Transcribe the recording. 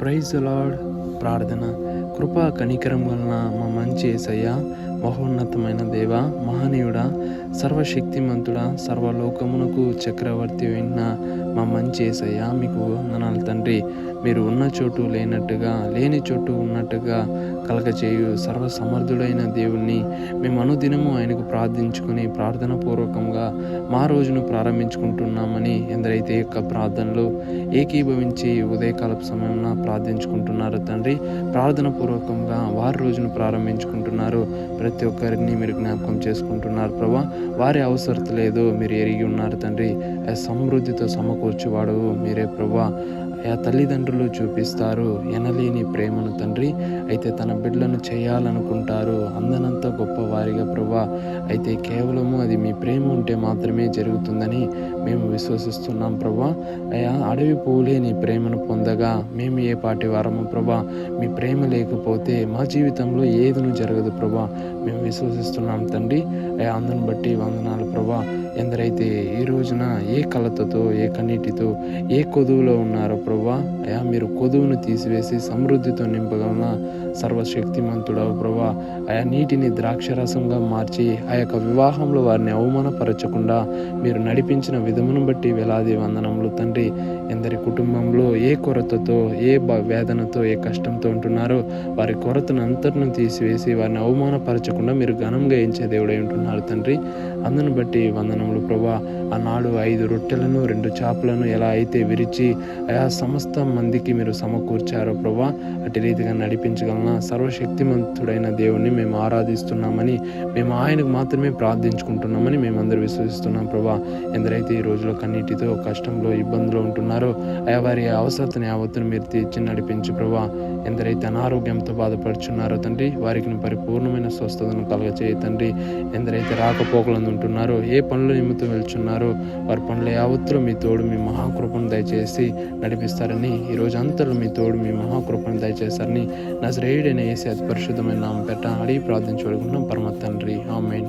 Praise the lord. ప్రార్థన. కృపా కనికరం వలన మా మంచి యేసయ్య, మహోన్నతమైన దేవ, మహనీయుడా, సర్వశక్తిమంతుడా, సర్వలోకమునకు చక్రవర్తి అయిన మా మంచి యేసయ్య, మీకు వందనాలు తండ్రి. మీరు ఉన్న చోటు లేనట్టుగా, లేని చోటు ఉన్నట్టుగా కలగచేయు సర్వసమర్థుడైన దేవుణ్ణి మేము అనుదినము ఆయనకు ప్రార్థించుకుని ప్రార్థన పూర్వకంగా మా రోజును ప్రారంభించుకుంటున్నామని ఎందరైతే యొక్క ప్రార్థనలో ఏకీభవించి ఉదయకాలపు సమయంలో ప్రార్థించుకుంటున్నారు తండ్రి, ప్రార్థన పూర్వకంగా వారి రోజును ప్రారంభించుకుంటున్నారు. ప్రతి ఒక్కరిని మీరు జ్ఞాపకం చేసుకుంటున్నారు ప్రభా. వారి అవసరత లేదో మీరు ఎరిగి ఉన్నారు తండ్రి. సమృద్ధితో సమకూర్చువాడు మీరే ప్రభా. తల్లిదండ్రులు చూపిస్తారు ఎనలేని ప్రేమను తండ్రి. అయితే తన బిడ్డలను చేయాలనుకుంటారు అందనంత గొప్పవారిగా ప్రభా. అయితే కేవలము అది మీ ప్రేమ ఉంటే మాత్రమే జరుగుతుందని మేము విశ్వసిస్తున్నాం ప్రభా. అడవి పూలే నీ ప్రేమను పొందగా మేము ఏ పాటి వారము ప్రభా. మీ ప్రేమ లేకపోతే మా జీవితంలో ఏదీ జరగదు ప్రభా. మేము విశ్వసిస్తున్నాం తండ్రి. అందును బట్టి వందనాలు ప్రభా. ఎందరైతే ఈ రోజున ఏ కలతతో, ఏ కన్నీటితో, ఏ కొదువులో ఉన్నారో ప్రభా, మీరు కొదువును తీసివేసి సమృద్ధితో నింపగలన సర్వశక్తిమంతుడవు ప్రభా. నీటిని ద్రాక్షరసంగా మార్చి ఆ యొక్క వివాహంలో వారిని అవమానపరచకుండా మీరు నడిపించిన విధమును బట్టి వేలాది వందనములు తండ్రి. ఎందరి కుటుంబంలో ఏ కొరతతో, ఏ వేదనతో, ఏ కష్టంతో ఉంటున్నారో వారి కొరతను అంతటిని తీసివేసి వారిని అవమానపరచకుండా మీరు ఘనంగా ఎంచే దేవుడై ఉంటున్నారు తండ్రి. అందును బట్టి వందనములు ప్రభా. ఆనాడు 5 రొట్టెలను 2 చేపలను ఎలా అయితే విరిచి సమస్త మందికి మీరు సమకూర్చారో ప్రభా, అటు రీతిగా నడిపించగలన సర్వశక్తిమంతుడైన దేవుణ్ణి మేము ఆరాధిస్తున్నామని, మేము ఆయనకు మాత్రమే ప్రార్థించుకుంటున్నామని మేమందరూ విశ్వసిస్తున్నాం ప్రభా. ఎందరైతే ఈ రోజులో కన్నీటితో, కష్టంలో, ఇబ్బందులు ఉంటున్నారో వారి అవసరతని యావత్తును మీరు తీర్చి నడిపించు ప్రభా. ఎందరైతే అనారోగ్యంతో బాధపడుచున్నారో తండ్రి, వారికి పరిపూర్ణమైన స్వస్థతను కలగచేయ తండ్రి. ఎందరైతే రాకపోకలను ఉంటున్నారో, ఏ పనుల నిమిత్తం వెళ్తున్నారో వారి పనుల యావత్తులో మీ తోడు, మీ మహాకృపను దయచేసి నడిపిస్తారని, ఈరోజు అంతలో మీ తోడు, మీ మహాకృపను దయచేస్తారని నజరేయుడైన యేసు అతి పరిశుద్ధమైన నామం పేరట అడిగి ప్రార్థించుకుంటున్నాం పరమ తండ్రి. ఆమేన్.